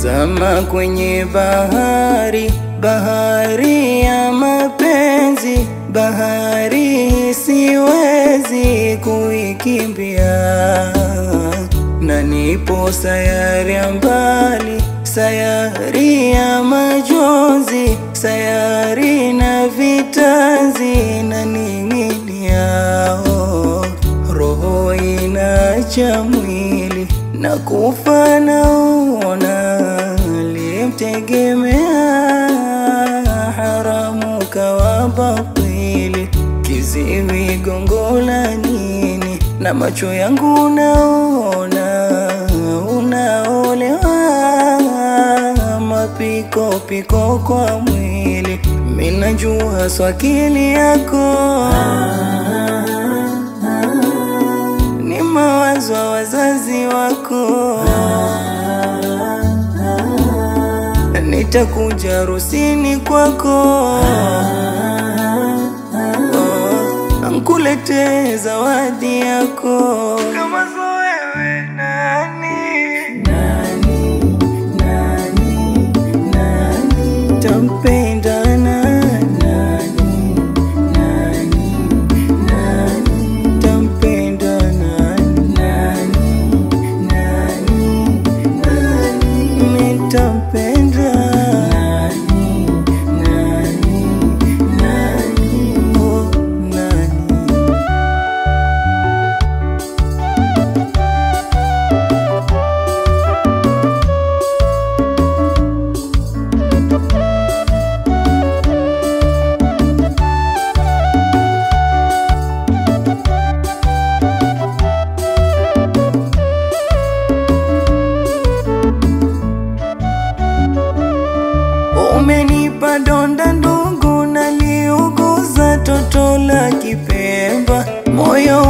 nimezama kwenye bahari, bahari ya mapenzi, bahari siwezi kuikimbia. Na nipo sayari ya mbali, sayari ya majonzi, sayari na vitanzi na ning'inia. Roho inacha mwili na kufa naona, limtegemea haramu kawa batili. Kiziwi gongo la nini, na macho yangu naona unaolewa. Mapiko piko kwa mwili, minajua swakili yako. Ni mawazo wa wazazi wako. Nitakuja rusini kwako, nkulete zawadi yako. Kama so wewe nani tampenda umenipa donda ndugu, naliuguza toto la Kipemba. Moyo